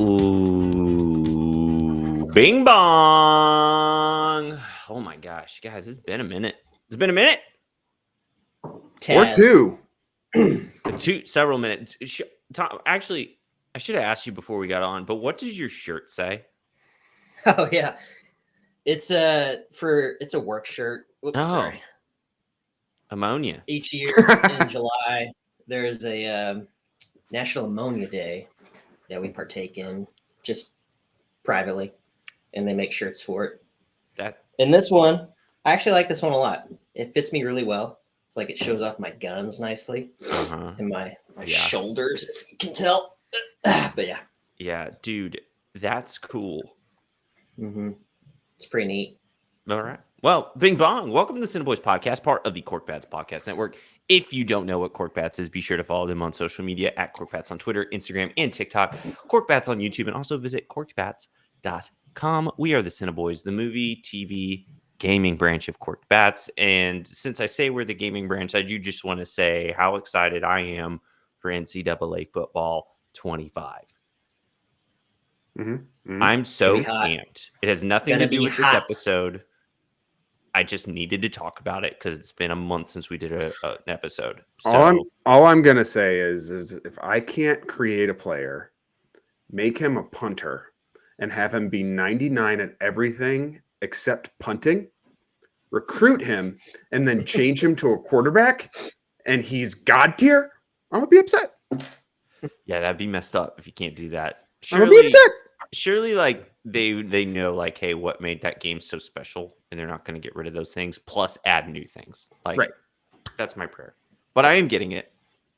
Ooh, bing bong. Oh my gosh, guys, it's been a minute. It's been a minute. Or two. Several minutes. Tom, actually, I should have asked you before we got on, but what does your shirt say? Oh yeah. It's a work shirt. Oops, sorry. Ammonia. Each year in July, there is a National Ammonia Day that we partake in just privately, and they make shirts for it. And this one, I actually like this one a lot. It fits me really well. It's like it shows off my guns nicely and my shoulders, if you can tell. But yeah. Yeah, dude, that's cool. Mm-hmm. It's pretty neat. All right. Well, bing bong. Welcome to the CineBoiz podcast, part of the Corkbats podcast network. If you don't know what Corkbats is, be sure to follow them on social media at Corkbats on Twitter, Instagram, and TikTok. Corkbats on YouTube, and also visit corkbats.com. We are the CineBoiz, the movie, TV, gaming branch of Corkbats. And since I say we're the gaming branch, I do just want to say how excited I am for NCAA football 25. I'm so amped. It has nothing to do with this episode. I just needed to talk about it because it's been a month since we did an episode. So, all I'm gonna say is if I can't create a player, make him a punter, and have him be 99 at everything except punting, recruit him, and then change him to a quarterback, and he's God tier, I'm gonna be upset. Yeah, that'd be messed up if you can't do that. I'm gonna be upset. Surely, like they know, like, hey, what made that game so special, and they're not going to get rid of those things. Plus, add new things. Like, right. That's my prayer. But I am getting it.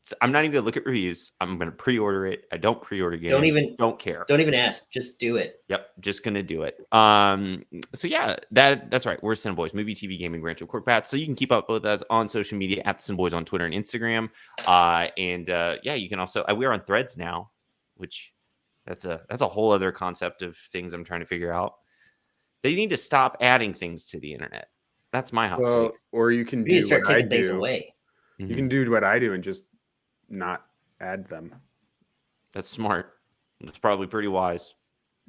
So I'm not even going to look at reviews. I'm going to pre-order it. I don't pre-order games. Don't care. Don't even ask. Just do it. Yep, just going to do it. So yeah, that's right. We're CineBoiz, movie, TV, gaming branch of Corkbats. So you can keep up with us on social media at CineBoiz on Twitter and Instagram. Yeah, you can also we are on Threads now, which. That's a whole other concept of things I'm trying to figure out. They need to stop adding things to the internet. That's my hot take. Or you can do what I do. Away. You can do what I do and just not add them. That's smart. That's probably pretty wise.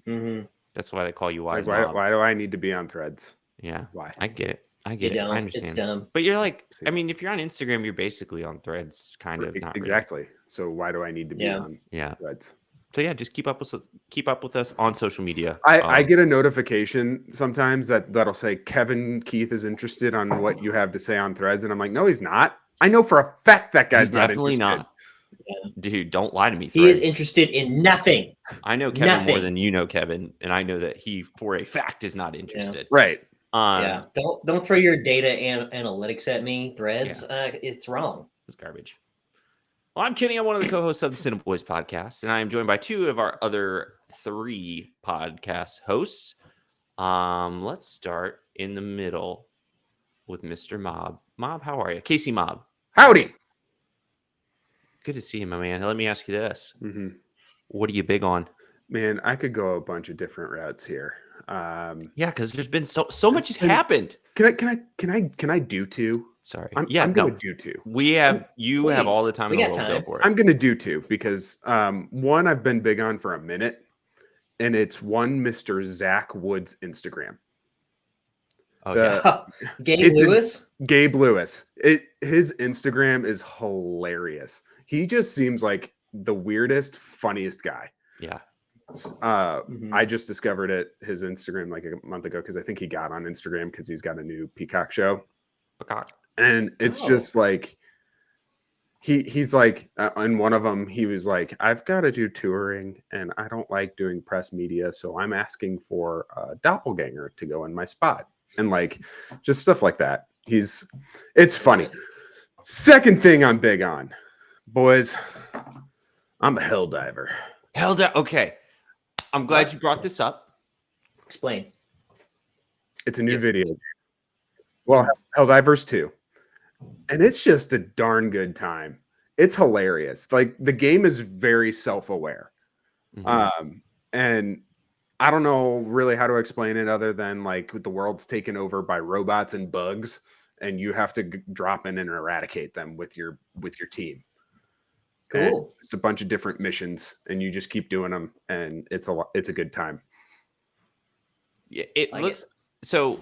Mm-hmm. That's why they call you wise. Like, why do I need to be on Threads? Yeah. Why? I get it. I understand. It's dumb. But you're like, I mean, if you're on Instagram, you're basically on Threads, kind of. Not exactly. Really. So why do I need to be on Threads? So yeah, just keep up with us on social media. I get a notification sometimes that'll say Kevin Keith is interested on what you have to say on Threads, and I'm like, no, he's not. I know for a fact that guy's definitely not. Yeah. Dude, don't lie to me. Threads. He is interested in nothing. I know Kevin more than you know Kevin, and I know that he, for a fact, is not interested. Yeah. Right. Yeah. Don't throw your data analytics at me. Threads. Yeah. It's wrong. It's garbage. Well, I'm Kenny. I'm one of the co-hosts of the CineBoiz podcast, and I am joined by two of our other three podcast hosts. Let's start in the middle with Mr. Mob. Mob, how are you? Casey Mob. Howdy. Good to see you, my man. Let me ask you this. Mm-hmm. What are you big on? Man, I could go a bunch of different routes here. Yeah, because there's been so much has happened. Can I do two? Sorry. I'm going to do two. We have have all the time. We got time. Go for it. I'm going to do two because one I've been big on for a minute, and it's one Mr. Zach Woods Instagram. Gabe Lewis. Gabe Lewis. His Instagram is hilarious. He just seems like the weirdest, funniest guy. Yeah. I just discovered his Instagram like a month ago because I think he got on Instagram because he's got a new Peacock show. And it's just like he's like in one of them he was like, I've got to do touring and I don't like doing press media, so I'm asking for a doppelganger to go in my spot, and like just stuff like that. It's funny. Second thing I'm big on, boys, I'm a hell diver. Okay, I'm glad you brought this up. Explain. It's a new video. Well, Helldivers 2. And it's just a darn good time. it's hilarious. Like the game is very self-aware. Mm-hmm. And I don't know really how to explain it other than like the world's taken over by robots and bugs, and you have to drop in and eradicate them with your team. Cool. And it's a bunch of different missions, and you just keep doing them, and it's a good time. Yeah, it looks so.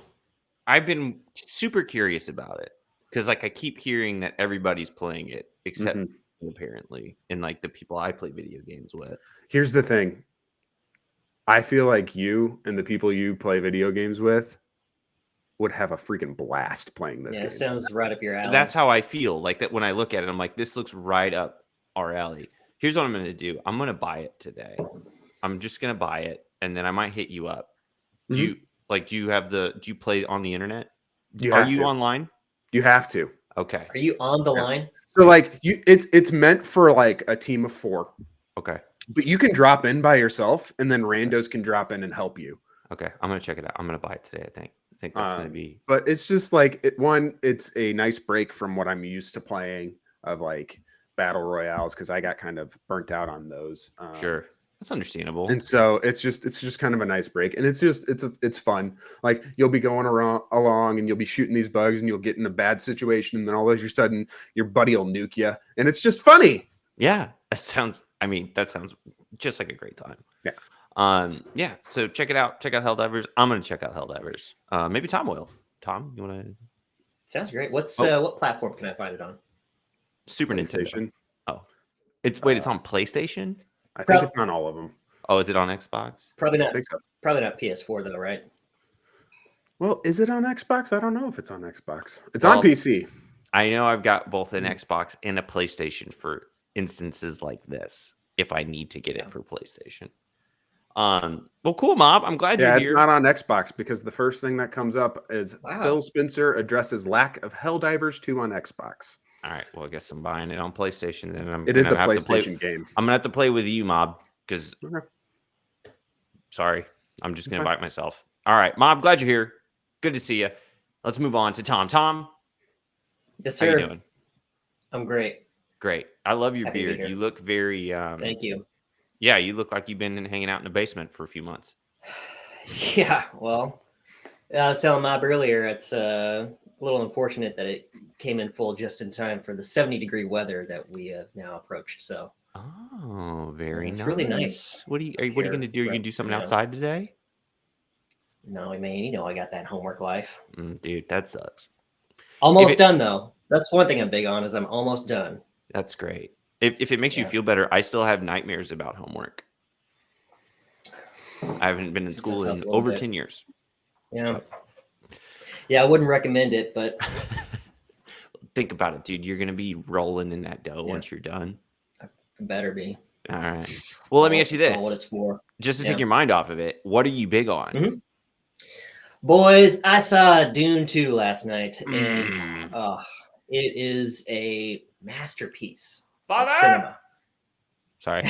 I've been super curious about it because like I keep hearing that everybody's playing it except apparently, and like the people I play video games with. Here's the thing. I feel like you and the people you play video games with would have a freaking blast playing this game. It sounds right up your alley. That's how I feel. Like that when I look at it, I'm like, this looks right up our alley. Here's what I'm going to do. I'm going to buy it today. I'm just going to buy it, and then I might hit you up. Do you do you play on the internet? Are you online? You have to. Okay. Are you on the line? So like it's meant for like a team of 4. Okay. But you can drop in by yourself, and then randos can drop in and help you. Okay, I'm gonna check it out. I'm gonna buy it today. I think that's gonna be. But it's just like it's a nice break from what I'm used to playing of like battle royales because I got kind of burnt out on those. Sure, that's understandable. And so it's just kind of a nice break, and it's fun. Like you'll be going along, and you'll be shooting these bugs, and you'll get in a bad situation, and then all of a sudden your buddy will nuke you, and it's just funny. Yeah, that sounds just like a great time. Yeah. So check it out. Check out Helldivers. I'm gonna check out Helldivers. Maybe Tom will. Tom, you want to? Sounds great. What platform can I find it on? Super Nintendo. Oh, it's on PlayStation. I think it's on all of them. Oh, is it on Xbox? Probably not. I think so. Probably not PS4 though, right? Well, is it on Xbox? I don't know if it's on Xbox. It's on PC. I know I've got both an Xbox and a PlayStation for instances like this if I need to get it for PlayStation. Well, cool, Mob. I'm glad you're here. Yeah, it's not on Xbox because the first thing that comes up is Phil Spencer addresses lack of Helldivers 2 on Xbox. All right. Well, I guess I'm buying it on PlayStation. Then it is a PlayStation game. I'm gonna have to play with you, Mob, because sorry, I'm just gonna invite myself. All right, Mob. Glad you're here. Good to see you. Let's move on to Tom. Tom. Yes, sir. How you doing? I'm great. Great. I love your beard. You look very. Thank you. Yeah, you look like you've been hanging out in the basement for a few months. Yeah, well, I was telling Mob earlier, it's a little unfortunate that it came in full just in time for the 70-degree weather that we have now approached. So, very nice. Really nice. What are you going to do? Are you going to do something outside today? No, I mean, I got that homework life. Dude, that sucks. Almost done though. That's one thing I'm big on is I'm almost done. That's great. If it makes you feel better, I still have nightmares about homework. I haven't been in school in over 10 years. Yeah. So. Yeah, I wouldn't recommend it, but think about it, dude. You're going to be rolling in that dough once you're done. I better be. All right. Well, let me ask you this. That's what it's for. Just to take your mind off of it, what are you big on? Mm-hmm. Boys, I saw Dune 2 last night, and it is a masterpiece. Father! Cinema. Sorry.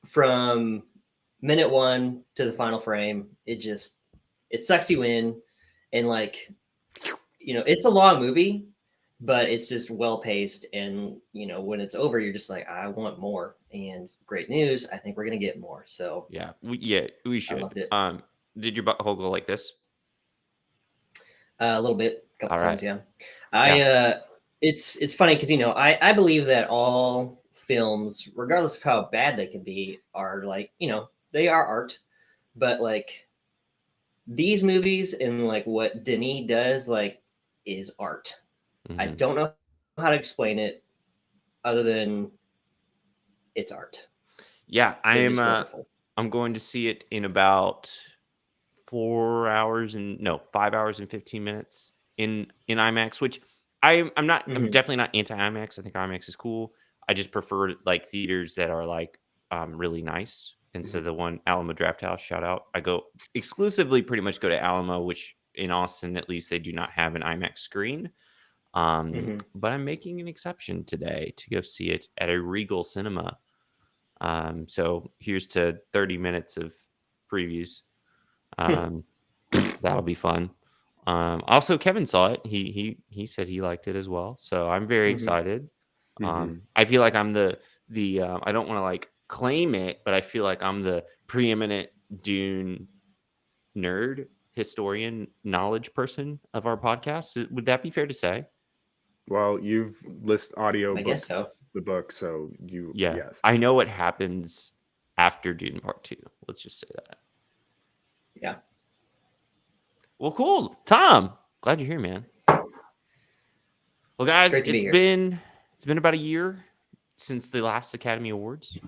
From minute 1 to the final frame, it sucks you in, and like, it's a long movie, but it's just well paced, and when it's over, you're just like, I want more. And great news, I think we're gonna get more. So we should. I loved it. Did your butthole go like this? A little bit, a couple times, yeah. It's funny because I believe that all films, regardless of how bad they can be, are like they are art, but like these movies and like what Denis does like is art. I don't know how to explain it other than it's art. Yeah, I'm going to see it in about 5 hours and 15 minutes in IMAX, which I'm definitely not anti IMAX. I think IMAX is cool. I just prefer like theaters that are like really nice. And so the one Alamo Drafthouse, shout out. I go exclusively pretty much go to Alamo, which in Austin, at least they do not have an IMAX screen. But I'm making an exception today to go see it at a Regal Cinema. So here's to 30 minutes of previews. That'll be fun. Also, Kevin saw it. He said he liked it as well. So I'm very excited. I feel like I'm the I don't want to like claim it, but I feel like I'm the preeminent Dune nerd, historian, knowledge person of our podcast. Would that be fair to say? Well, you've listed audio I guess so. The book, so yes. I know what happens after Dune Part 2. Let's just say that. Yeah. Well, cool. Tom, glad you're here, man. Well, guys, it's been about a year since the last Academy Awards.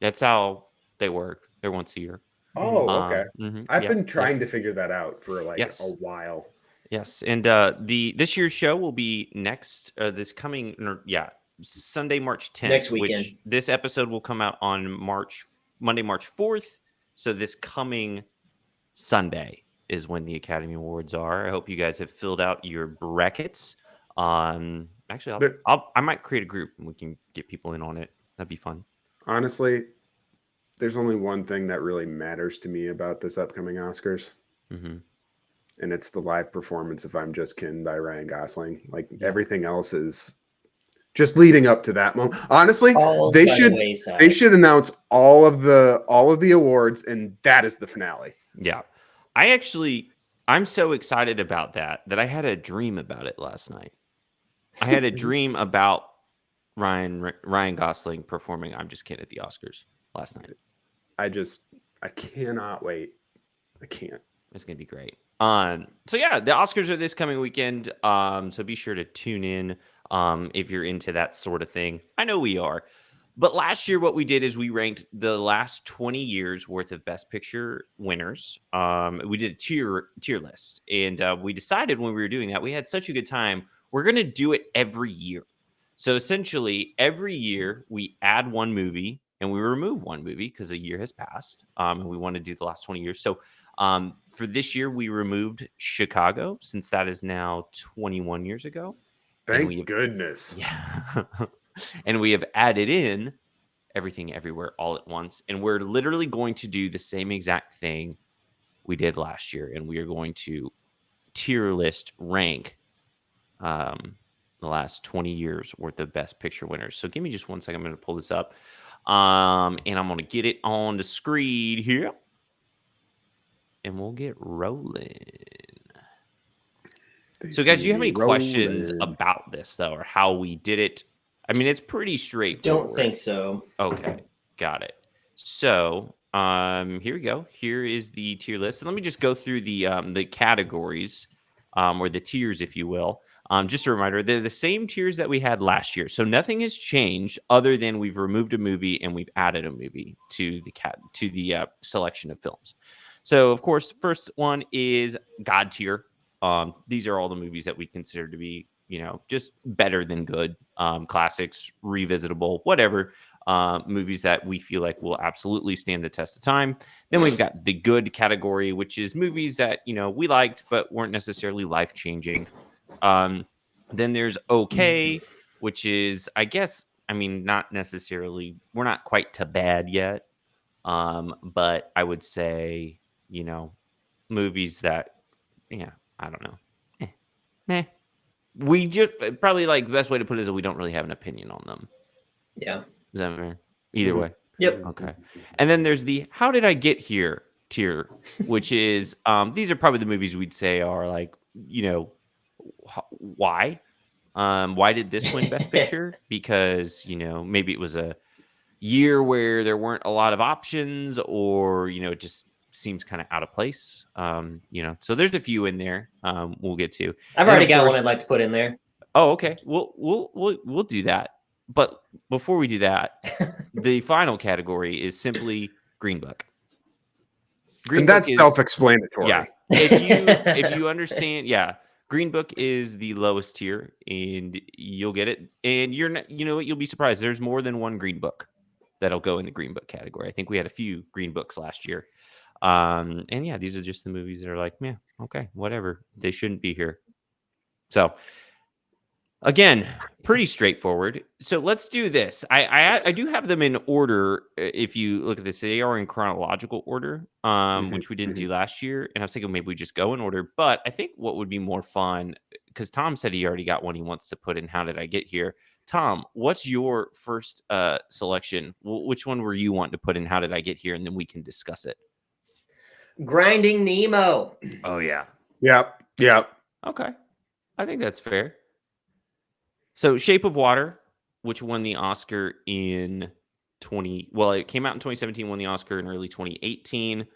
That's how they work. They're once a year. Oh, okay. I've been trying to figure that out for like a while. Yes, and this year's show will be next this coming Sunday, March 10th. Next weekend. Which this episode will come out on Monday, March 4th. So this coming Sunday is when the Academy Awards are. I hope you guys have filled out your brackets. Actually, I might create a group and we can get people in on it. That'd be fun. Honestly, there's only one thing that really matters to me about this upcoming Oscars. And it's the live performance of I'm Just Kin by Ryan Gosling. Like everything else is just leading up to that moment. Honestly, they should announce all of the awards, and that is the finale. Yeah. I'm so excited about that I had a dream about it last night. I had a dream about Ryan Gosling performing I'm Just Kin at the Oscars last night. I cannot wait. I can't. It's gonna be great. So yeah, the Oscars are this coming weekend. So be sure to tune in if you're into that sort of thing. I know we are. But last year, what we did is we ranked the last 20 years worth of Best Picture winners. We did a tier list, and we decided when we were doing that, we had such a good time. We're going to do it every year. So essentially, every year we add one movie and we remove one movie because a year has passed, and we want to do the last 20 years. So for this year, we removed Chicago since that is now 21 years ago. Thank goodness. Yeah. And we have added in Everything Everywhere All at Once. And we're literally going to do the same exact thing we did last year. And we are going to tier list rank the last 20 years worth of Best Picture winners. So give me just 1 second. I'm going to pull this up. And I'm going to get it on the screen here. And we'll get rolling. So, guys, do you have any questions about this, though, or how we did it? I mean, it's pretty straightforward. Don't think so. Okay, got it. So, here we go. Here is the tier list. And let me just go through the categories, or the tiers, if you will. Just a reminder, they're the same tiers that we had last year. So nothing has changed other than we've removed a movie and we've added a movie to the selection of films. So, of course, first one is God tier. These are all the movies that we consider to be, just better than good, classics, revisitable, whatever, movies that we feel like will absolutely stand the test of time. Then we've got the good category, which is movies that, we liked, but weren't necessarily life-changing. Then there's okay, which is, I guess, not necessarily, we're not quite to bad yet. But I would say, movies that, I don't know. Meh. We just probably the best way to put it is that we don't really have an opinion on them. Yeah. Is that fair? Either way. Yep. Okay. And then there's the how did I get here tier, which is these are probably the movies we'd say are why? Why did this win Best Picture? Because, maybe it was a year where there weren't a lot of options, or, it just seems kind of out of place. So there's a few in there we'll get to. I've already got one I'd like to put in there. Oh, okay. We'll do that. But before we do that, the final category is simply Green Book. And that's self-explanatory. Yeah. If you understand, yeah. Green Book is the lowest tier, and you'll get it. And you'll be surprised. There's more than one Green Book that'll go in the Green Book category. I think we had a few Green Books last year. And yeah, these are just the movies that are like, yeah, okay, whatever. They shouldn't be here. So Again, pretty straightforward. So let's do this. I do have them in order. If you look at this, they are in chronological order, which we didn't do last year. And I was thinking maybe we just go in order. But I think what would be more fun, because Tom said he already got one he wants to put in. How did I get here? Tom, what's your first selection? Which one were you wanting to put in? How did I get here? And then we can discuss it. Grinding Nemo. Oh, yeah. Yep. Okay. I think that's fair. So Shape of Water, which won the Oscar in it came out in 2017, won the Oscar in early 2018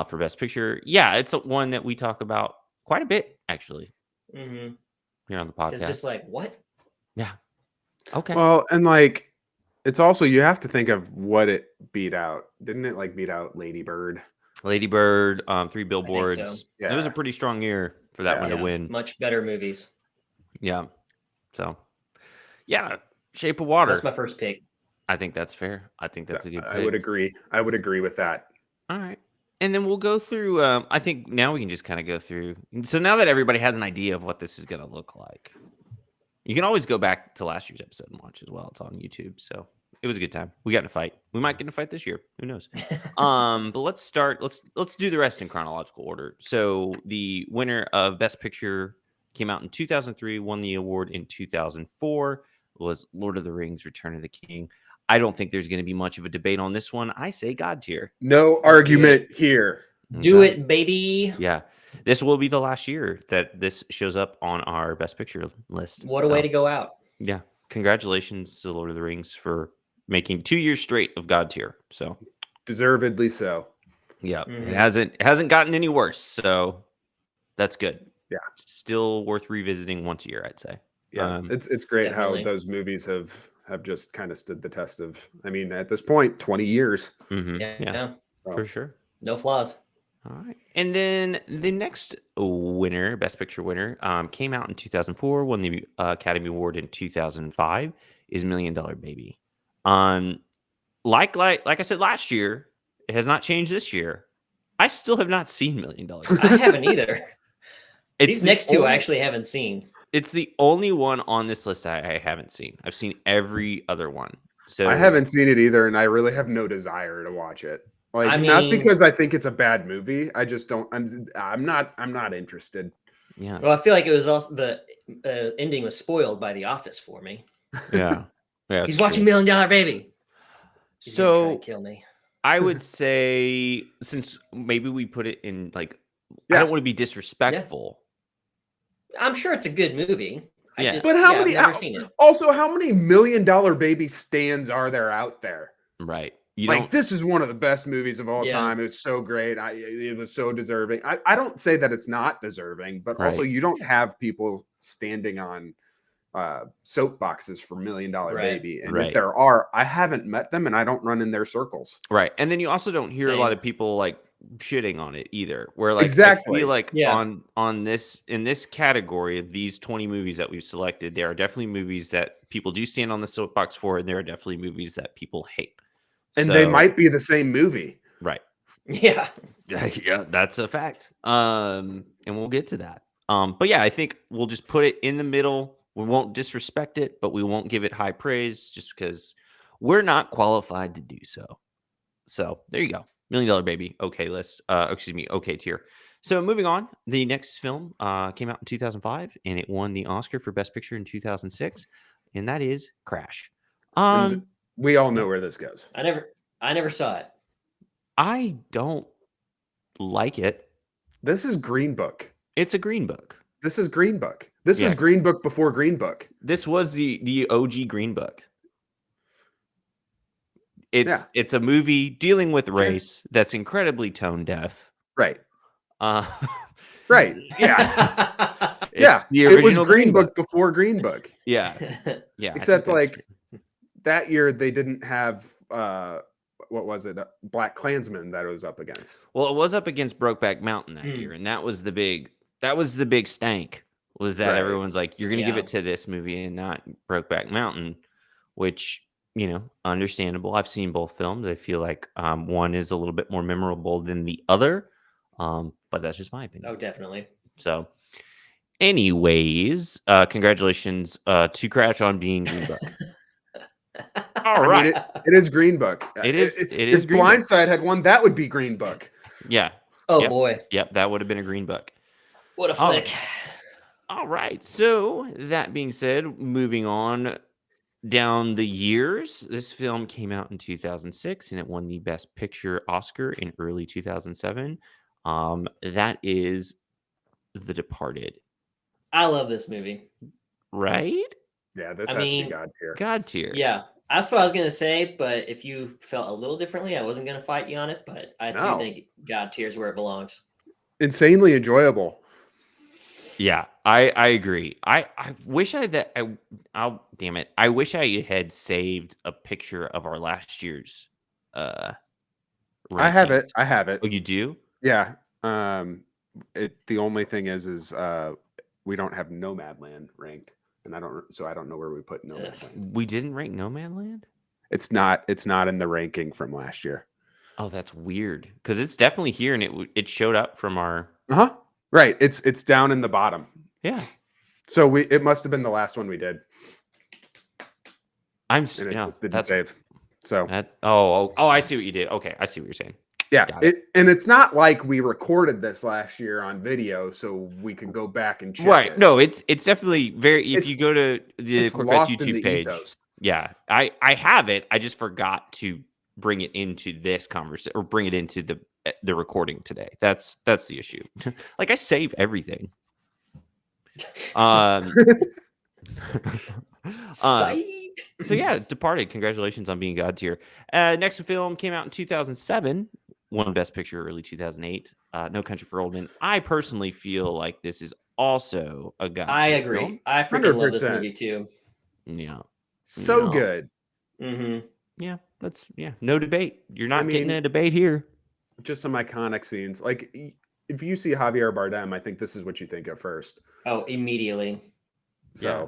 for Best Picture. Yeah, it's one that we talk about quite a bit, actually, here on the podcast. It's just like, what? Yeah. Okay. Well, and like, it's also, you have to think of what it beat out. Didn't it like beat out Lady Bird? Lady Bird, 3 Billboards. So. Yeah. It was a pretty strong year for that one to win. Much better movies. Yeah. So, yeah, Shape of Water. That's my first pick. I think that's fair. I think that's a good pick. I would agree. I would agree with that. All right. And then we'll go through, I think now we can just kind of go through. So now that everybody has an idea of what this is going to look like, you can always go back to last year's episode and watch as well. It's on YouTube. So it was a good time. We got in a fight. We might get in a fight this year. Who knows? But let's start. Let's do the rest in chronological order. So the winner of Best Picture came out in 2003, won the award in 2004, was Lord of the Rings, Return of the King. I don't think there's going to be much of a debate on this one. I say God tier. No argument here. Do it, baby. Yeah. This will be the last year that this shows up on our Best Picture list. What a way to go out. Yeah. Congratulations to Lord of the Rings for making 2 years straight of God tier. So deservedly so. Yeah. It hasn't gotten any worse. So that's good. Yeah. Still worth revisiting once a year, I'd say. Yeah. It's great definitely. how those movies have just kind of stood the test of, I mean, at this point, 20 years. Yeah. So, for sure. No flaws. All right. And then the next winner, Best Picture winner, came out in 2004, won the Academy Award in 2005, is $1 Million Baby. Like I said last year, it has not changed this year. I still have not seen $1 Million. I haven't either. These next two I actually haven't seen. It's the only one on this list I haven't seen. I've seen every other one. So I haven't seen it either, and I really have no desire to watch it. Like, not because I think it's a bad movie. I just don't. I'm not interested. Yeah. Well, I feel like it was also the ending was spoiled by The Office for me. Yeah. Yeah. He's watching $1 Million Baby. He's so try to kill me. I would say, since maybe we put it in like, I don't want to be disrespectful. Yeah. I'm sure it's a good movie. But how many? I've never seen it. Also, how many $1 Million Baby stands are there out there? Right. This is one of the best movies of all time. It's so great. It was so deserving. I don't say that it's not deserving, but also you don't have people standing on soapboxes for $1 Million Baby. And if there are, I haven't met them, and I don't run in their circles. Right. And then you also don't hear a lot of people like shitting on it either. Where like I feel like on this, in this category of these 20 movies that we've selected, there are definitely movies that people do stand on the soapbox for, and there are definitely movies that people hate. And they might be the same movie. Right. Yeah. Yeah, that's a fact. And we'll get to that. But yeah, I think we'll just put it in the middle. We won't disrespect it, but we won't give it high praise just because we're not qualified to do so. So there you go. $1 Million Baby. Okay list. Okay tier. So moving on, the next film came out in 2005, and it won the Oscar for Best Picture in 2006, and that is Crash. We all know where this goes. I never saw it. I don't like it. This is Green Book. It's a Green Book. This is Green Book. This was Green Book before Green Book. This was the OG Green Book. It's a movie dealing with race that's incredibly tone deaf. Right. Right. Yeah. The original it was Green Book before Green Book. Yeah. Yeah. Except like that year they didn't have what was it? Black Klansman that it was up against. Well, it was up against Brokeback Mountain that year, and that was the big stank. Was that everyone's like, you're gonna give it to this movie and not Brokeback Mountain, which, you know, understandable. I've seen both films. I feel like one is a little bit more memorable than the other, but that's just my opinion. Oh, definitely. So, Anyways, congratulations to Crash on being Green Book. All right. I mean, it is Green Book. It is If Green Blindside had won, that would be Green Book. Yeah. Oh, boy. Yep, that would have been a Green Book. What a flick. All right. So that being said, moving on down the years, this film came out in 2006 and it won the Best Picture Oscar in early 2007. That is The Departed. I love this movie. Right? Yeah, this has to be God tier. God tier. Yeah, that's what I was going to say. But if you felt a little differently, I wasn't going to fight you on it. But I do think God tier is where it belongs. Insanely enjoyable. Yeah, I agree. I wish I wish I had saved a picture of our last year's I have it. Oh, you do? Yeah. The only thing is we don't have Nomadland ranked, and I don't know where we put Nomadland. We didn't rank Nomadland? It's not in the ranking from last year. Oh, that's weird, because it's definitely here, and it showed up from our right. It's down in the bottom. Yeah. So it must have been the last one we did. Just didn't save. So I see what you did. Okay, I see what you're saying. Yeah, and it's not like we recorded this last year on video, so we could go back and check. Right? No, it's definitely very. If you go to the Corkbats YouTube page, yeah, I have it. I just forgot to bring it into this conversation or bring it into the recording today. That's the issue. Like I save everything. So yeah, Departed. Congratulations on being God tier. Next film came out in 2007. Won Best Picture early 2008. No Country for Old Men. I personally feel like this is also a God tier. I agree. Film. I freaking love this movie too. Yeah. So good. Mm-hmm. Yeah, no debate. You're not getting a debate here. Just some iconic scenes. Like if you see Javier Bardem, I think this is what you think of first. Oh, immediately. So yeah.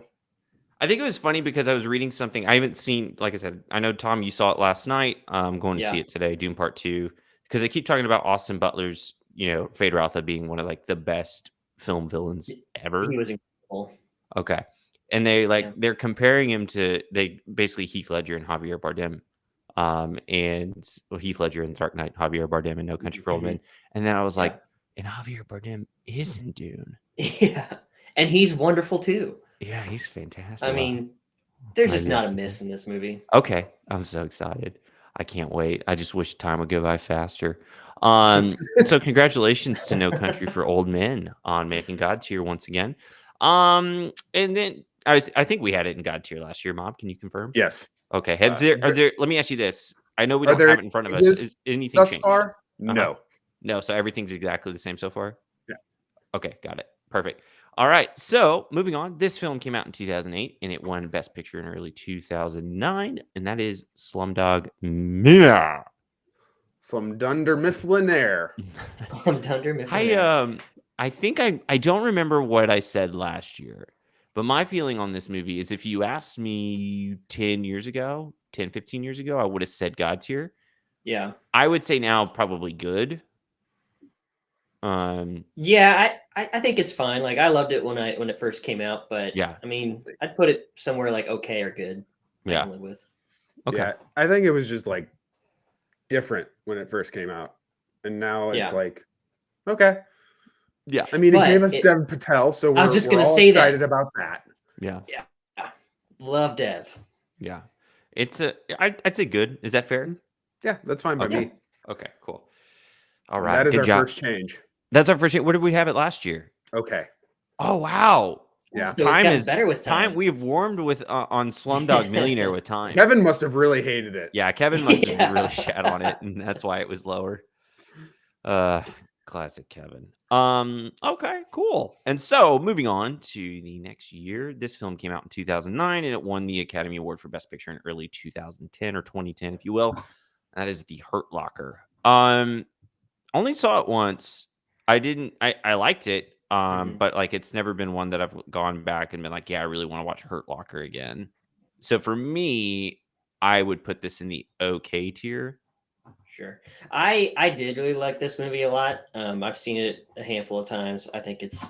I think it was funny because I was reading something I haven't seen. Like I said, I know Tom, you saw it last night. I'm going to see it today, Doom Part 2, because they keep talking about Austin Butler's, Fade Rotha being one of like the best film villains ever. He was incredible. Okay. And they're comparing him to basically Heath Ledger and Javier Bardem. Heath Ledger in Dark Knight, Javier Bardem in No Country for Old Men. And then I was like, and Javier Bardem is in Dune. Yeah. And he's wonderful too. Yeah, he's fantastic. I mean, there's just not a miss in this movie. Okay. I'm so excited. I can't wait. I just wish time would go by faster. So congratulations to No Country for Old Men on making God tier once again. And then I think we had it in God tier last year, Mob. Can you confirm? Yes. Okay. Let me ask you this. I know we don't have it in front of us. Is anything thus changed? Far? No. No, so everything's exactly the same so far? Yeah. Okay, got it. Perfect. All right, so moving on. This film came out in 2008, and it won Best Picture in early 2009, and that is Slumdog Millionaire. Slumdunder Mifflinaire. Slumdunder Mifflinaire. I think I don't remember what I said last year, but my feeling on this movie is if you asked me 10, 15 years ago, I would have said God tier. Yeah. I would say now probably good. Yeah, I think it's fine. Like I loved it when it first came out, but yeah, I mean, I'd put it somewhere like okay or good. Yeah, live with. Okay. Yeah, I think it was just like different when it first came out, and now it's like okay. Yeah, I mean, it gave us Dev Patel, so I was just going to all say excited that. about that. Yeah, love Dev. Yeah, I'd say good. Is that fair? Yeah, that's fine by me. Okay, cool. All right, that is our first change. That's our first change. What did we have it last year? Okay. Oh wow. Yeah, so time is better with time. We've warmed with on Slumdog Millionaire with time. Kevin must have really hated it. Yeah, Kevin must have really shat on it, and that's why it was lower. Classic Kevin. Okay, cool. And so moving on to the next year, this film came out in 2009, and it won the Academy Award for Best Picture in early 2010 or 2010, if you will. That is The Hurt Locker. Only saw it once. I liked it. But like it's never been one that I've gone back and been like, yeah, I really want to watch Hurt Locker again. So for me, I would put this in the okay tier. Sure. I did really like this movie a lot. I've seen it a handful of times. I think it's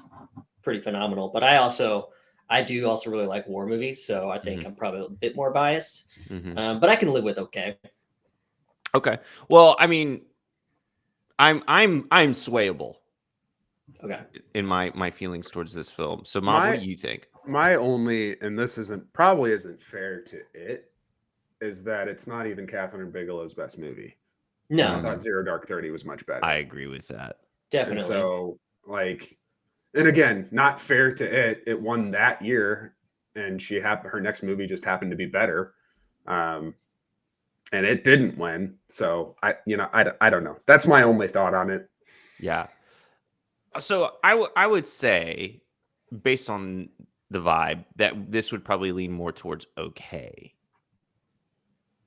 pretty phenomenal. But I do also really like war movies, so I think I'm probably a bit more biased. But I can live with okay. Okay. Well, I mean, I'm swayable. Okay. In my feelings towards this film. So, Mom, what do you think? My only, and this probably isn't fair to it, is that it's not even Catherine Bigelow's best movie. No. I thought Zero Dark 30 was much better. I agree with that. Definitely. And so, like, and again, not fair to it. It won that year, and her next movie just happened to be better. And it didn't win. So I don't know. That's my only thought on it. Yeah. So I would say, based on the vibe, that this would probably lean more towards okay.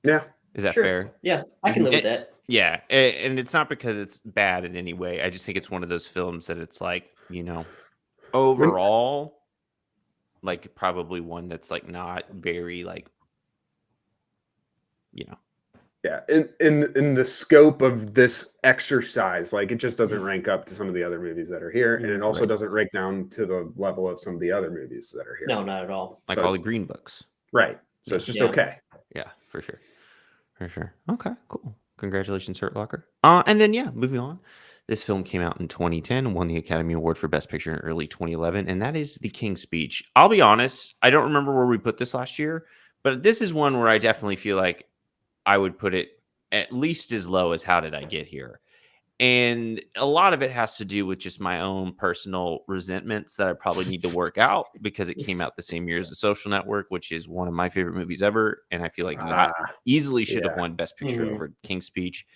Yeah. Is that fair? Yeah, I can live with that. Yeah. And it's not because it's bad in any way. I just think it's one of those films that it's like, overall, like probably one that's like not very like, Yeah, in the scope of this exercise, like it just doesn't rank up to some of the other movies that are here, and it also doesn't rank down to the level of some of the other movies that are here. No, not at all. Like all the Green Books. Right. So it's just okay. Yeah, for sure. For sure. Okay, cool. Congratulations, Hurt Locker. And then moving on. This film came out in 2010 and won the Academy Award for Best Picture in early 2011, and that is The King's Speech. I'll be honest, I don't remember where we put this last year, but this is one where I definitely feel like I would put it at least as low as How Did I Get Here? And a lot of it has to do with just my own personal resentments that I probably need to work out because it came out the same year as The Social Network, which is one of my favorite movies ever. And I feel like not easily should have won Best Picture over King's Speech.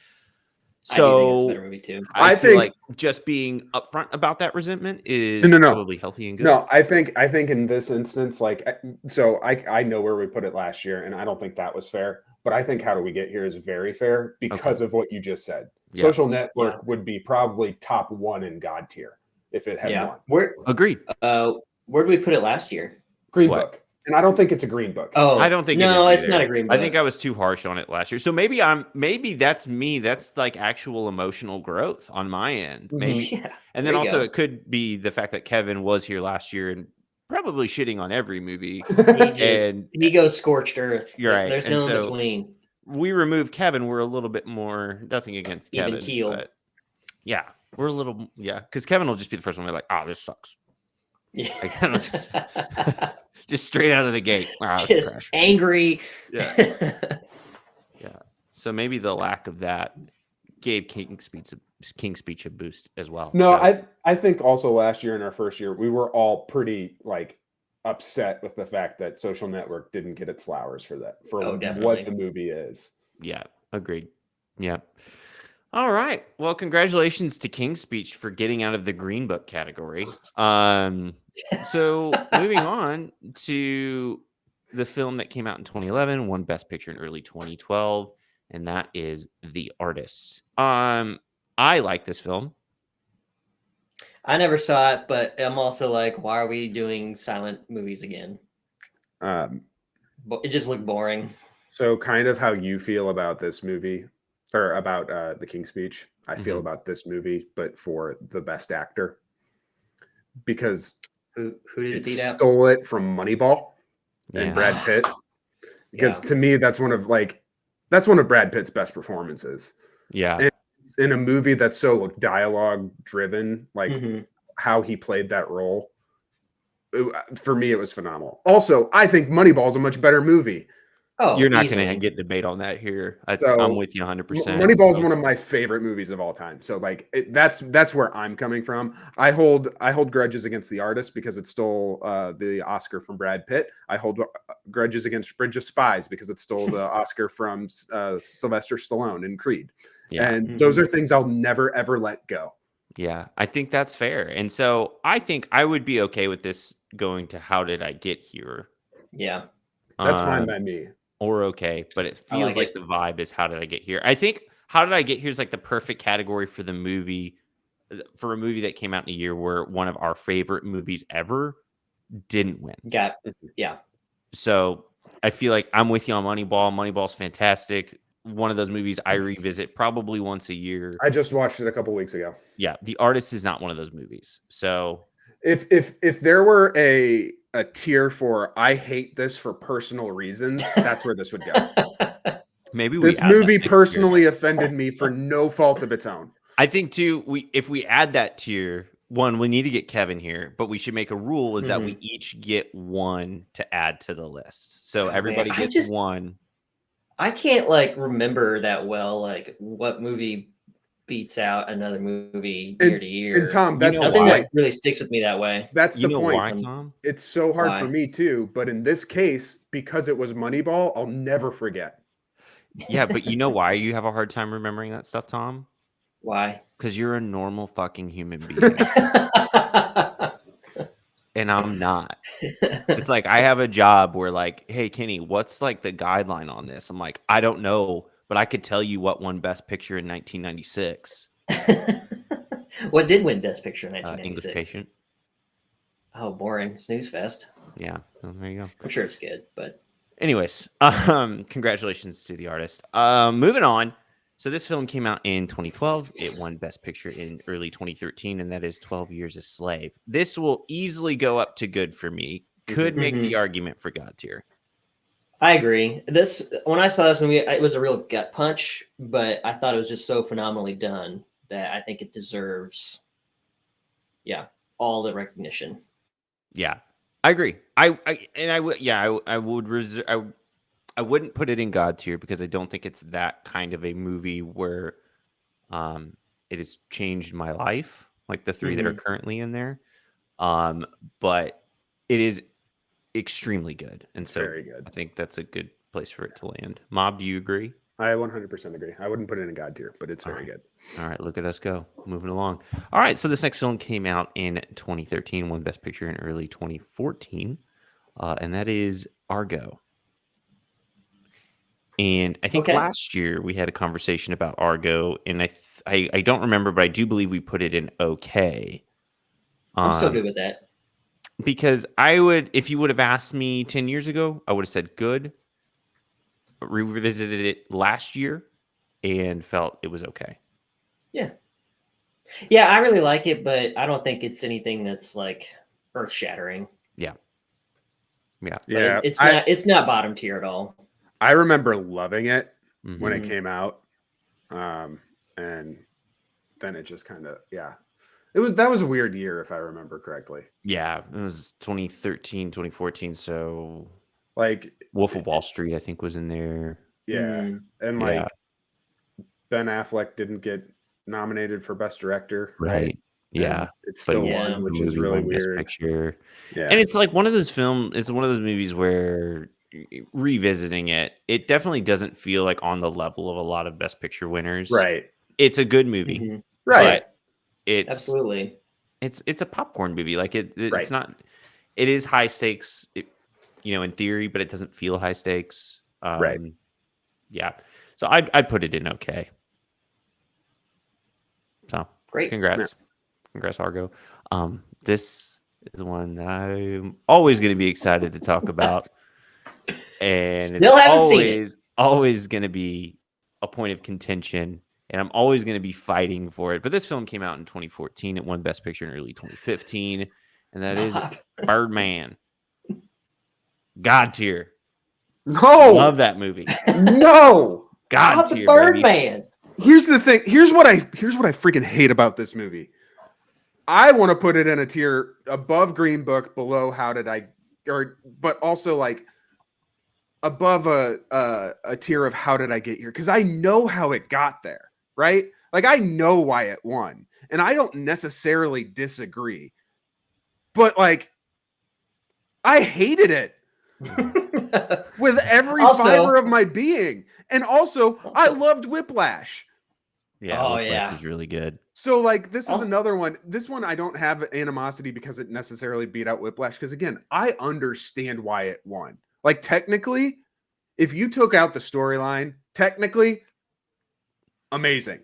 So I do think it's a better movie too. I feel like just being upfront about that resentment is probably healthy and good. No, I think in this instance, like, so I know where we put it last year, and I don't think that was fair. But I think How Do We Get Here is very fair because of what you just said. Yeah. Social Network would be probably top one in God tier if it had won. Agreed. Where did we put it last year? Green Book. And I don't think it's a Green Book. Oh, I don't think it's not a Green Book. I think I was too harsh on it last year. So maybe that's me. That's like actual emotional growth on my end. Maybe. Yeah, and then also it could be the fact that Kevin was here last year and probably shitting on every movie. He goes scorched earth. You're right. There's no in between. We remove Kevin. We're a little bit more, nothing against Kevin. Even keel. But yeah, we're a little, because Kevin will just be the first one to be like, this sucks. Yeah. Like, just straight out of the gate. Just angry. Yeah. Yeah. So maybe the lack of that gave King's Speech a boost as well. No, I think also last year in our first year, we were all pretty like upset with the fact that Social Network didn't get its flowers for what the movie is. Yeah, agreed. Yeah. All right. Well, congratulations to King's Speech for getting out of the Green Book category. So moving on to the film that came out in 2011, won Best Picture in early 2012, and that is The Artist. I like this film. I never saw it, but I'm also like, why are we doing silent movies again? It just looked boring. So kind of how you feel about this movie, or about The King's Speech, I feel about this movie, but for the best actor. Because who did it beat out? Stole it from Moneyball and Brad Pitt. Because to me, that's one of Brad Pitt's best performances. Yeah. And in a movie that's so dialogue driven, like how he played that role, for me, it was phenomenal. Also, I think Moneyball is a much better movie. Oh, you're not going to get debate on that here. I'm with you 100%. Moneyball is one of my favorite movies of all time. So like that's where I'm coming from. I hold grudges against The Artist because it stole the Oscar from Brad Pitt. I hold grudges against Bridge of Spies because it stole the Oscar from Sylvester Stallone in Creed. Yeah. And those are things I'll never, ever let go. Yeah, I think that's fair. And so I think I would be okay with this going to How Did I Get Here? Yeah. That's fine by me. Or okay, but it feels like the vibe is How Did I Get Here? I think How Did I Get Here is like the perfect category for a movie that came out in a year where one of our favorite movies ever didn't win. Yeah. So I feel like I'm with you on Moneyball. Moneyball's fantastic. One of those movies I revisit probably once a year. I just watched it a couple weeks ago. Yeah, The Artist is not one of those movies. So If there were a tier for I hate this for personal reasons, that's where this would go. Maybe this movie personally offended me for no fault of its own. I think too, if we add that tier, one, we need to get Kevin here, but we should make a rule is that we each get one to add to the list. So everybody gets one. I can't like remember that well, like what movie beats out another movie year to year. And Tom, that's nothing that really sticks with me that way. That's the point. Why, Tom? It's so hard for me too, but in this case, because it was Moneyball, I'll never forget. Yeah, but you know why you have a hard time remembering that stuff, Tom? Why? Because you're a normal fucking human being. And I'm not. It's like I have a job where like, hey, Kenny, what's like the guideline on this? I'm like, I don't know, but I could tell you what won Best Picture in 1996. What did win Best Picture in 1996? English Patient. Oh, boring. Snooze fest. Yeah, well, there you go. I'm sure it's good, but... Anyways, congratulations to the artist. Moving on. So this film came out in 2012. It won Best Picture in early 2013, and that is 12 Years a Slave. This will easily go up to good for me. Could make the argument for God tier. I agree. When I saw this movie, it was a real gut punch, but I thought it was just so phenomenally done that I think it deserves, all the recognition. Yeah, I agree. I would reserve. I wouldn't put it in God tier because I don't think it's that kind of a movie where it has changed my life, like the three that are currently in there. But it is extremely good. And so very good. I think that's a good place for it to land. Mob, do you agree? I 100% agree. I wouldn't put it in God tier, but it's very good. All right, look at us go. Moving along. All right, so this next film came out in 2013, won Best Picture in early 2014, and that is Argo. And I think last year we had a conversation about Argo, and I don't remember, but I do believe we put it in okay. I'm still good with that. Because if you would have asked me 10 years ago, I would have said good. But revisited it last year and felt it was okay. Yeah. Yeah, I really like it, but I don't think it's anything that's like earth shattering. Yeah. Yeah. But it's not bottom tier at all. I remember loving it when it came out. And then it just kind of, that was a weird year, if I remember correctly. Yeah, it was 2013, 2014. So like Wolf of Wall Street, I think, was in there. Yeah. And like Ben Affleck didn't get nominated for Best Director. Right. Yeah. It's still won, which is really weird. Best Picture. Yeah. And it's like one of those movies where revisiting it definitely doesn't feel like on the level of a lot of Best Picture winners. Right. It's a good movie. Right. But it's absolutely it's a popcorn movie. Like it's not. It is high stakes, in theory, but it doesn't feel high stakes. Right. Yeah. So I'd put it in okay. So great. Congrats. Congrats, Argo. This is one that I'm always going to be excited to talk about. And still haven't seen it. Always going to be a point of contention, and I'm always going to be fighting for it. But this film came out in 2014. It won Best Picture in early 2015, and that is Birdman. God tier. No, love that movie. No, God tier. Birdman. Here's the thing. Here's what I freaking hate about this movie. I want to put it in a tier above Green Book, below but also like above a tier of How Did I Get Here? Because I know how it got there, right? Like I know why it won, and I don't necessarily disagree. But like, I hated it with every fiber of my being, and also I loved Whiplash. Yeah, Whiplash was really good. So like this is another one. This one I don't have animosity because it necessarily beat out Whiplash. Because again, I understand why it won. Like technically, if you took out the storyline, technically, amazing.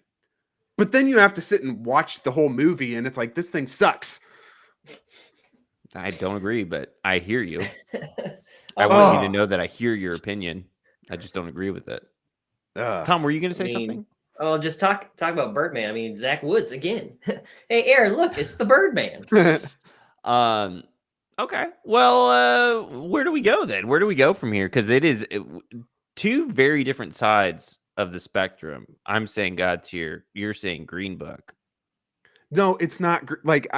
But then you have to sit and watch the whole movie, and it's like this thing sucks. I don't agree, but I hear you. I want you to know that I hear your opinion. I just don't agree with it. Tom, were you going to say something? Oh, just talk about Birdman. I mean, Zach Woods again. Hey, Aaron, look, it's the Birdman. Okay. Well, where do we go then? Where do we go from here? Because two very different sides of the spectrum. I'm saying God tier. You're saying Green Book. No, it's not. Like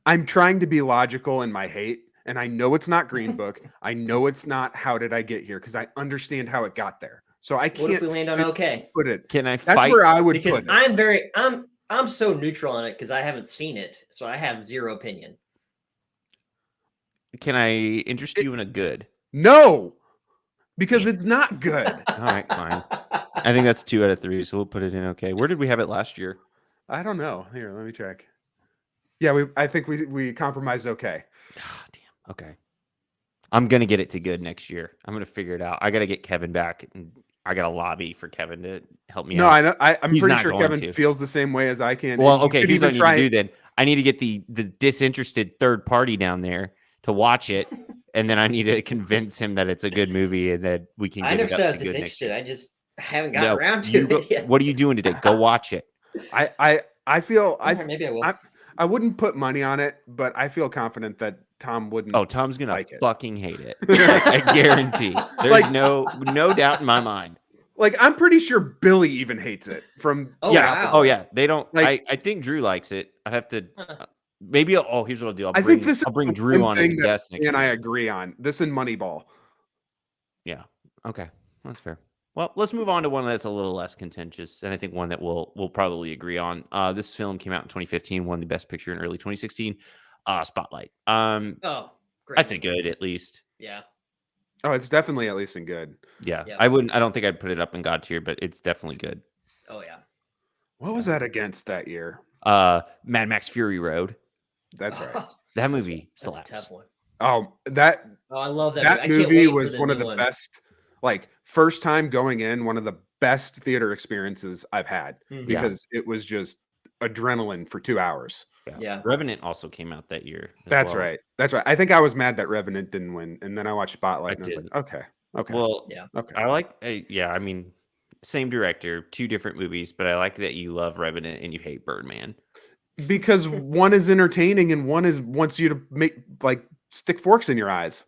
I'm trying to be logical in my hate, and I know it's not Green Book. I know it's not How Did I Get Here? Because I understand how it got there. So I can't. What if we land on okay? Put it. Can I? That's fight? Where I would because put it. I'm so neutral on it because I haven't seen it, so I have zero opinion. Can I interest you in a good? No, because it's not good. All right, fine. I think that's 2 out of 3, so we'll put it in okay. Where did we have it last year? I don't know. Here, let me check. Yeah, I think we compromised okay. Oh, damn. Okay. I'm gonna get it to good next year. I'm gonna figure it out. I gotta get Kevin back, and I gotta lobby for Kevin to help me out. No, I know. I'm He's pretty not sure going Kevin to. feels the same way as I can. Well, okay. Here's what I need to do then. I need to get the disinterested third party down there to watch it, and then I need to convince him that it's a good movie and that we can. I get never it said up I was to good next disinterested. year. I just haven't gotten around to it yet. What are you doing today? Go watch it. I feel maybe I will. I wouldn't put money on it, but I feel confident that Tom wouldn't. Oh, Tom's gonna like fucking hate it. Like, I guarantee. There's no doubt in my mind. Like I'm pretty sure Billy even hates it. From Wow. Oh yeah, they don't. Like, I think Drew likes it. I have to. Maybe. Here's what I'll do. I'll bring Drew on as a guest next year. And I agree on this in Moneyball. Yeah. Okay, that's fair. Well, let's move on to one that's a little less contentious, and I think one that we'll probably agree on. This film came out in 2015, won the Best Picture in early 2016. Spotlight. Oh, great. I'd say good at least. Yeah. Oh, it's definitely at least in good. Yeah. Yep. I don't think I'd put it up in God tier, but it's definitely good. Oh yeah. What was that against that year? Mad Max Fury Road. That's right. That movie That's slaps. a tough one. Oh, I love that. That movie was one of the best. Like first time going in, one of the best theater experiences I've had because it was just adrenaline for 2 hours. Yeah. Revenant also came out that year. That's right. That's right. I think I was mad that Revenant didn't win, and then I watched Spotlight, and I was like, okay. Well, yeah. Okay. I like. I mean, same director, 2 different movies, but I like that you love Revenant and you hate Birdman. Because one is entertaining and one is wants you to make stick forks in your eyes.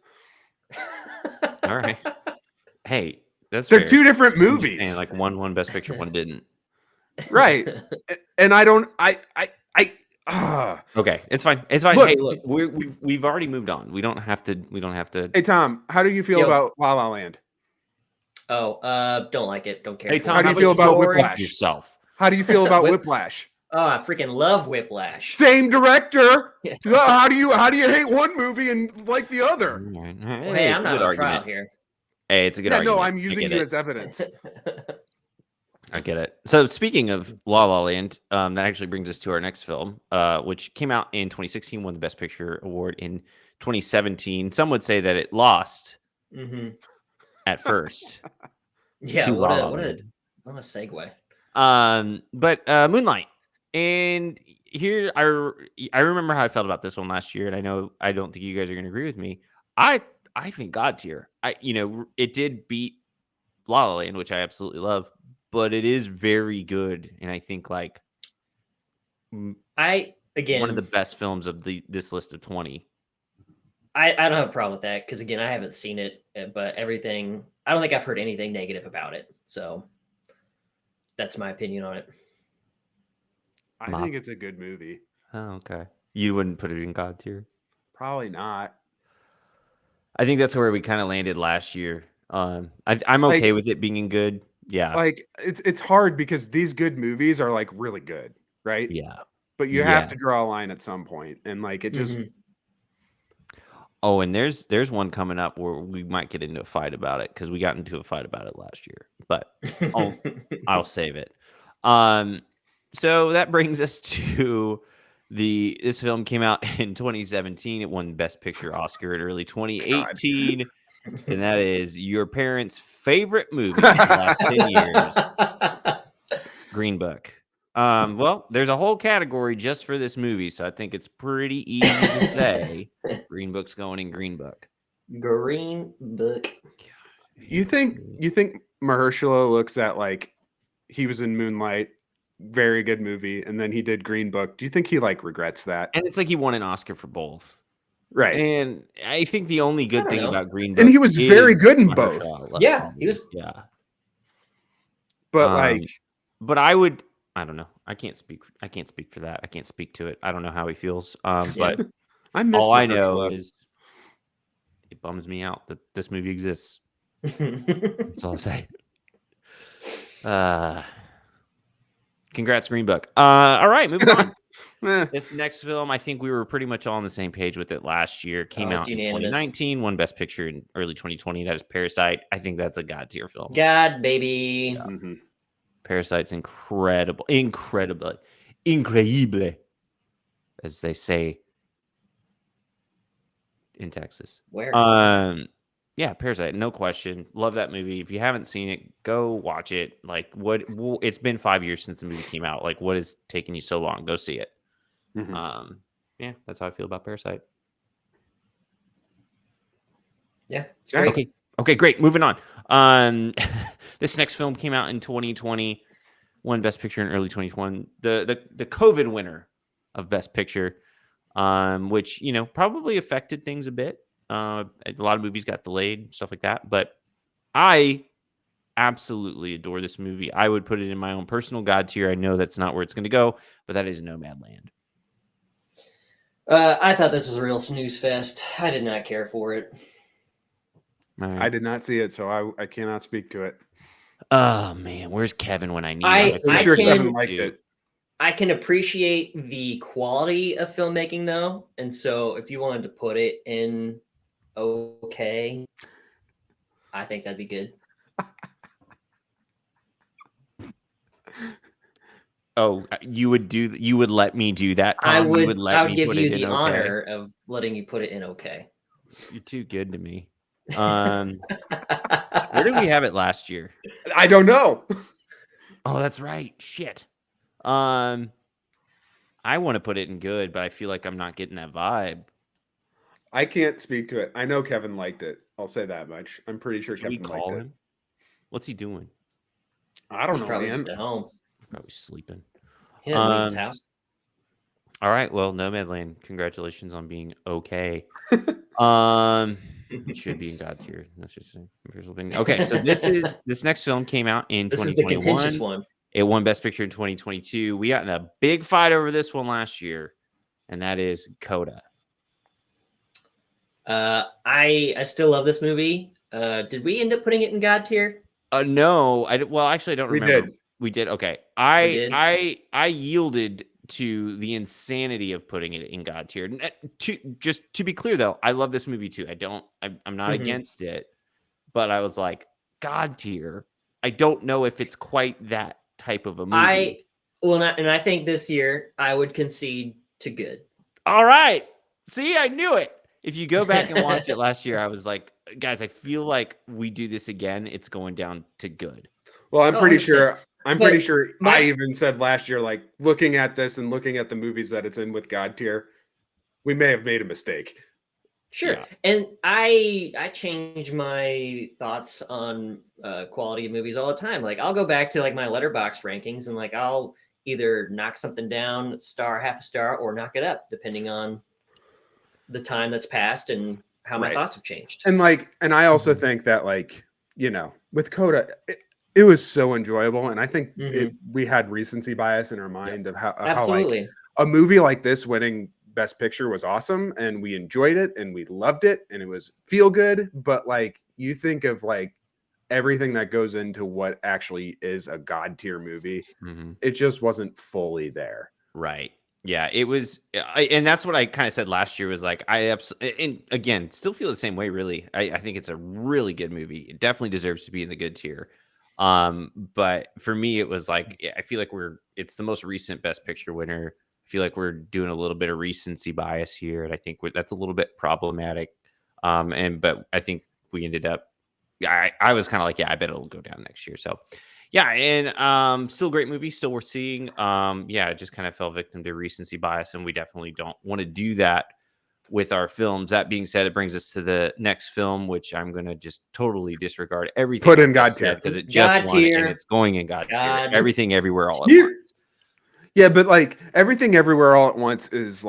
All right. Hey, they're fair. 2 different movies. And like one won Best Picture, one didn't. Right. And I don't. Okay, it's fine. It's fine. Look, hey, look, we've already moved on. We don't have to. Hey, Tom, how do you feel about La La Land? Oh, don't like it. Don't care. Hey, Tom, how do you feel about Whiplash? Yourself. How do you feel about Whiplash? Oh, I freaking love Whiplash. Same director. How do you hate one movie and like the other? Hey, I'm not on trial here. Hey, it's a good argument. No, I'm using you as evidence. I get it. So speaking of La La Land, that actually brings us to our next film, which came out in 2016, won the Best Picture award in 2017. Some would say that it lost at first. Yeah, what a segue. But Moonlight. And here I remember how I felt about this one last year, and I don't think you guys are going to agree with me. I think God tier. It did beat La La Land, which I absolutely love, but it is very good, and I think one of the best films of this list of 20. I don't have a problem with that because again, I haven't seen it, but I don't think I've heard anything negative about it. So that's my opinion on it. I think it's a good movie. Oh, okay. You wouldn't put it in God tier? Probably not. I think that's where we kind of landed last year. I'm okay with it being good. Yeah. Like it's hard because these good movies are like really good, right? Yeah. But you have to draw a line at some point, and like it just. Oh, and there's one coming up where we might get into a fight about it because we got into a fight about it last year, but I'll save it. So that brings us to this film came out in 2017. It won Best Picture Oscar in early 2018. And that is your parents' favorite movie in the last 10 years. Green Book. Well, there's a whole category just for this movie, so I think it's pretty easy to say Green Book's going in Green Book. Green Book. You think Mahershala looks at like he was in Moonlight, very good movie, and then he did Green Book. Do you think he like regrets that? And it's like he won an Oscar for both. Right. And I think the only good thing about Green Book, and he was very good in both. Yeah, he was. Yeah. But but I don't know. I can't speak for that. I can't speak to it. I don't know how he feels. But I miss all I know is it bums me out that this movie exists. That's all I'll say. Congrats, Green Book. All right, moving on. This next film, I think we were pretty much all on the same page with it last year. Came out in 2019, won Best Picture in early 2020. That is Parasite. I think that's a god tier film. God, baby. Yeah. Mm-hmm. Parasite's incredible, incredible, as they say in Texas. Where? Yeah, Parasite, no question. Love that movie. If you haven't seen it, go watch it. Like, it's been 5 years since the movie came out. Like, what is taking you so long? Go see it. Mm-hmm. Yeah, that's how I feel about Parasite. Yeah, it's great. Okay, great. Moving on. This next film came out in 2020, won Best Picture in early 2021. The COVID winner of Best Picture, which probably affected things a bit. A lot of movies got delayed, stuff like that. But I absolutely adore this movie. I would put it in my own personal god tier. I know that's not where it's going to go, but that is Nomadland. I thought this was a real snooze fest. I did not care for it. Right. I did not see it, so I cannot speak to it. Oh man, where's Kevin when I need him? I'm sure Kevin liked it. I can appreciate the quality of filmmaking though, and so if you wanted to put it in okay, I think that'd be good. Oh, you would let me do that, Tom? I would give you the honor of letting you put it in okay. You're too good to me. Where did we have it last year? I don't know. Oh, that's right. Shit. I want to put it in good, but I feel like I'm not getting that vibe. I can't speak to it. I know Kevin liked it. I'll say that much. I'm pretty sure Kevin liked it. What's he doing? I don't know. Probably just at home. Probably sleeping. He didn't leave his house. All right. Well, Nomadland, congratulations on being okay. It should be in God tier. That's just okay. So this next film came out in 2021. This is the contentious one. It won Best Picture in 2022. We got in a big fight over this one last year, and that is Coda. I still love this movie. Did we end up putting it in God tier? No. Actually, I don't remember. We did. Okay. I yielded to the insanity of putting it in God tier. To be clear though, I love this movie too. I'm not against it, but I was like, God tier. I don't know if it's quite that type of a movie. I think this year I would concede to good. All right. See, I knew it. If you go back and watch it last year, I was like, guys, I feel like we do this again, it's going down to good. Well, I'm pretty sure I even said last year, like looking at this and looking at the movies that it's in with God tier, we may have made a mistake. Sure. Yeah. And I change my thoughts on quality of movies all the time. Like I'll go back to like my Letterboxd rankings and like I'll either knock something down, half a star, or knock it up, depending on the time that's passed and how my thoughts have changed. And I also think that with Coda, it was so enjoyable. And I think we had recency bias in our mind of how a movie like this winning Best Picture was awesome, and we enjoyed it and we loved it and it was feel good. But you think of everything that goes into what actually is a God tier movie, it just wasn't fully there. Right. Yeah, it was, and that's what I kind of said last year was and again, still feel the same way, really. I think it's a really good movie. It definitely deserves to be in the good tier. But for me, it was I feel like it's the most recent Best Picture winner. I feel like we're doing a little bit of recency bias here, and I think that's a little bit problematic. But I think we ended up, I was kind of I bet it'll go down next year. So yeah, and still a great movie, still worth seeing. It just kind of fell victim to recency bias, and we definitely don't want to do that with our films. That being said, it brings us to the next film, which I'm going to just totally disregard everything. Put in God tier because it just won and it's going in God tier. Everything, Everywhere, All at Once. Yeah, but Everything, Everywhere, All at Once is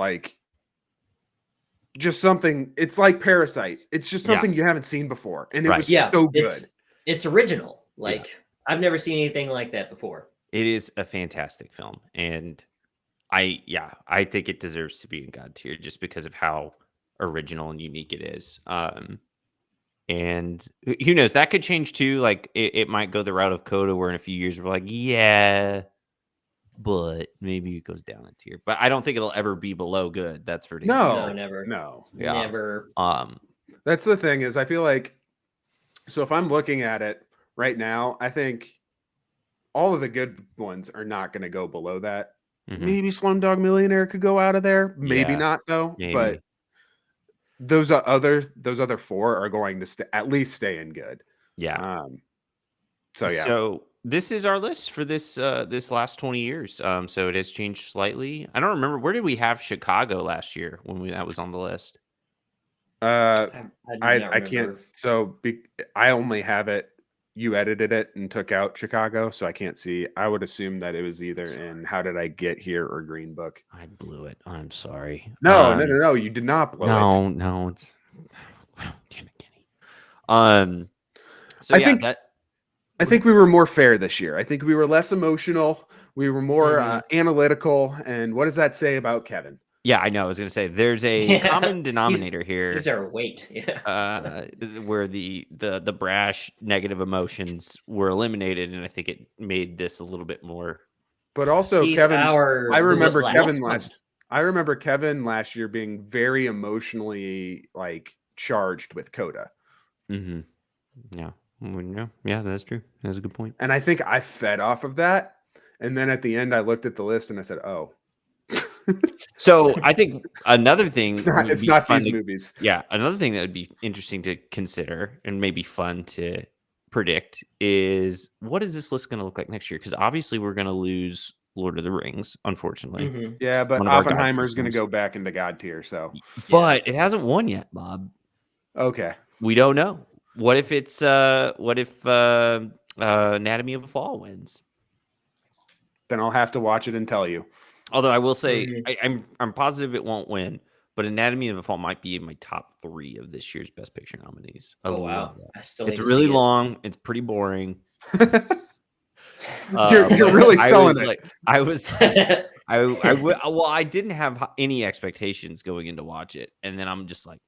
just something. It's like Parasite. It's just something you haven't seen before, and it was so good. It's original. Like I've never seen anything like that before. It is a fantastic film, and I think it deserves to be in God tier just because of how original and unique it is. And who knows, that could change too. Like it might go the route of Coda, where in a few years we're like, yeah, but maybe it goes down a tier. But I don't think it'll ever be below good. That's for no, never, never. That's the thing is, I feel like, so if I'm looking at it right now, I think all of the good ones are not going to go below that. Mm-hmm. Maybe Slumdog Millionaire could go out of there. Maybe not though. Maybe. But those other four are going to at least stay in good. Yeah. So this is our list for this last 20 years. So it has changed slightly. I don't remember, where did we have Chicago last year when that was on the list? I can't. So I only have it. You edited it and took out Chicago, so I can't see. I would assume that it was either in How Did I Get Here or Green Book. I blew it. I'm sorry. No, you did not blow it. No, it's damn it, Kenny. So I think we were more fair this year. I think we were less emotional. We were more analytical. And what does that say about Kevin? Yeah, I know. I was going to say there's a common denominator here. He's our weight. Where the brash negative emotions were eliminated, and I think it made this a little bit more. But also, Kevin, I remember Kevin last year being very emotionally charged with Coda. Mm-hmm. Yeah, that's true. That's a good point. And I think I fed off of that. And then at the end, I looked at the list and I said, "Oh." So I think another thing, it's not these movies. Yeah, another thing that would be interesting to consider and maybe fun to predict is, what is this list going to look like next year? Because obviously we're going to lose Lord of the Rings, unfortunately. Mm-hmm. Yeah, but Oppenheimer's going to go back into God tier. So, but it hasn't won yet, Bob. Okay, we don't know. What if it's Anatomy of a Fall wins? Then I'll have to watch it and tell you. Although I will say, I'm positive it won't win, but Anatomy of a Fall might be in my top 3 of this year's Best Picture nominees. Oh wow! It's really long. It's pretty boring. You're really selling it. I didn't have any expectations going in to watch it, and then I'm just like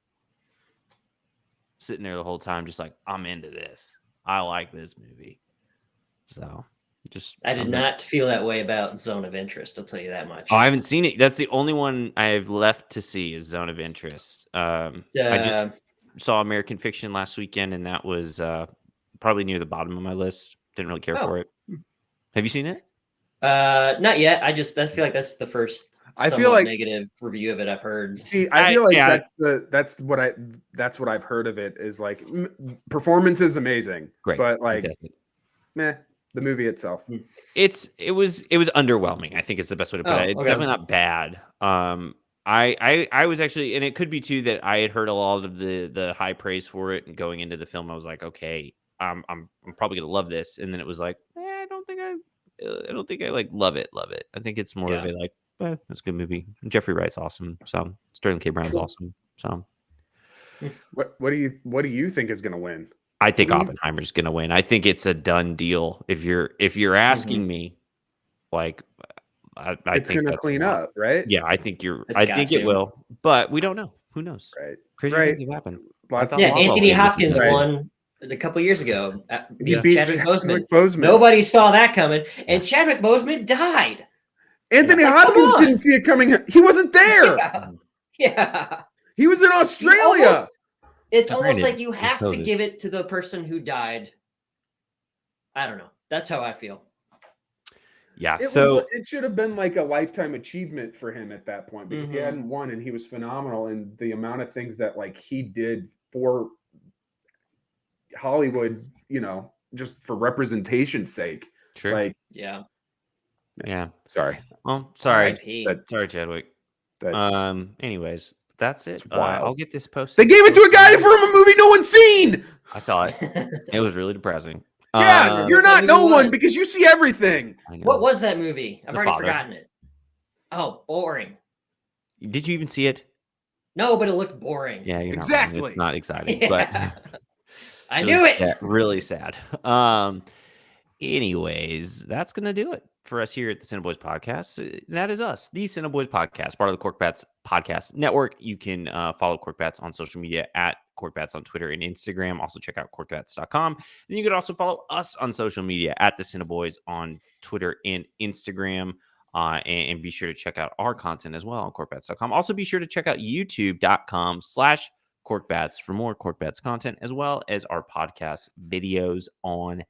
sitting there the whole time, just like, I'm into this. I like this movie. So. I did not feel that way about Zone of Interest. I'll tell you that much. Oh, I haven't seen it. That's the only one I have left to see is Zone of Interest. I just saw American Fiction last weekend, and that was probably near the bottom of my list. Didn't really care for it. Have you seen it? Not yet. I feel like that's the first negative review of it I've heard. See, I feel like that's what I've heard of it is like performance is amazing, great, but meh. The movie itself, it was underwhelming. I think it's the best way to put it. It's definitely not bad. I was actually, and it could be too that I had heard a lot of the high praise for it, and going into the film, I was like, okay, I'm probably gonna love this, and then it was like, I don't think I like love it. I think it's more of a it's a good movie. Jeffrey Wright's awesome. So Sterling K. Brown's awesome. So what do you think is gonna win? I think Oppenheimer's going to win. I think it's a done deal. If you're asking me, I it's going to clean up, right? Yeah, I think it will, but we don't know. Who knows? Right. Crazy things have happened. Anthony Hopkins won a couple years ago. He beat Chadwick Boseman. Nobody saw that coming, and Chadwick Boseman died. Anthony Hopkins didn't see it coming. He wasn't there. Yeah. He was in Australia. It's almost like you have to give it to the person who died. I don't know. That's how I feel. Yeah. It should have been like a lifetime achievement for him at that point because he hadn't won and he was phenomenal. And the amount of things that he did for Hollywood, just for representation's sake. Sure. Yeah. Sorry. Well, sorry. Sorry, Chadwick. Anyways. That's it. I'll get this posted. They gave it to a guy from a movie no one's seen. I saw it. It was really depressing. Yeah, you're not no one because you see everything. What was that movie? I've already forgotten it. Oh, boring. Did you even see it? No, but it looked boring. Yeah, you're exactly. Not wrong. It's not exciting, Yeah. but I knew it. Really sad. Anyways, that's going to do it for us here at the CineBoiz Podcast. That is us, the CineBoiz Podcast, part of the CorkBats Podcast Network. You can follow CorkBats on social media at CorkBats on Twitter and Instagram. Also check out CorkBats.com. Then you can also follow us on social media at the CineBoiz on Twitter and Instagram. And be sure to check out our content as well on CorkBats.com. Also be sure to check out YouTube.com/CorkBats for more CorkBats content, as well as our podcast videos on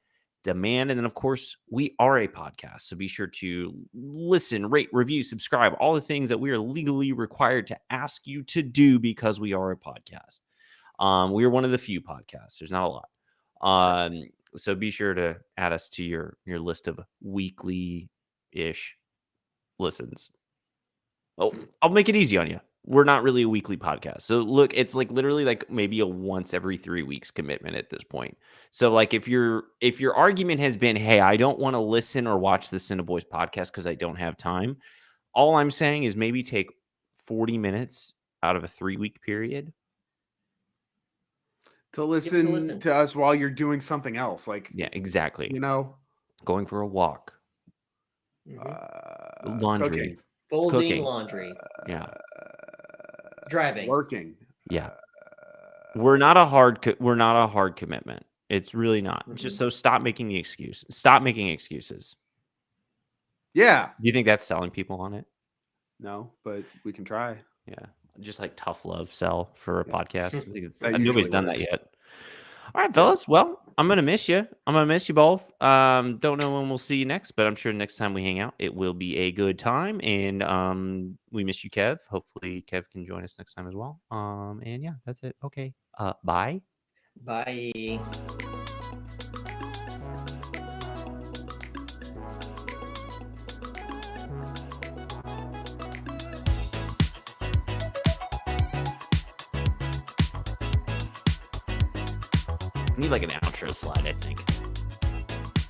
demand. And then, of course, we are a podcast. So be sure to listen, rate, review, subscribe, all the things that we are legally required to ask you to do because we are a podcast. We are one of the few podcasts. There's not a lot. So be sure to add us to your list of weekly-ish listens. Oh, I'll make it easy on you. We're not really a weekly podcast. So look, it's like literally like maybe a once every 3 weeks commitment at this point. So like if your argument has been, hey, I don't want to listen or watch the CineBoiz podcast because I don't have time. All I'm saying is maybe take 40 minutes out of a 3-week period to listen to us while you're doing something else. Like, yeah, exactly. You know, going for a walk, laundry, cooking. Folding cooking. laundry. Yeah. Driving. Working. Yeah. We're not a hard commitment. It's really not. Just so stop making the excuse. Stop making excuses. Yeah. Do you think that's selling people on it? No, but we can try. Yeah. Just like tough love sell for a podcast. I think Nobody's done that yet. All right, fellas. Well, I'm going to miss you. I'm going to miss you both. Don't know when we'll see you next, but I'm sure next time we hang out, it will be a good time. And we miss you, Kev. Hopefully Kev can join us next time as well. And yeah, that's it. Okay. Bye. Bye. I need like an outro slide, I think.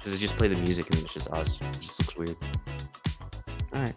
Does it just play the music and it's just us? It just looks weird. All right.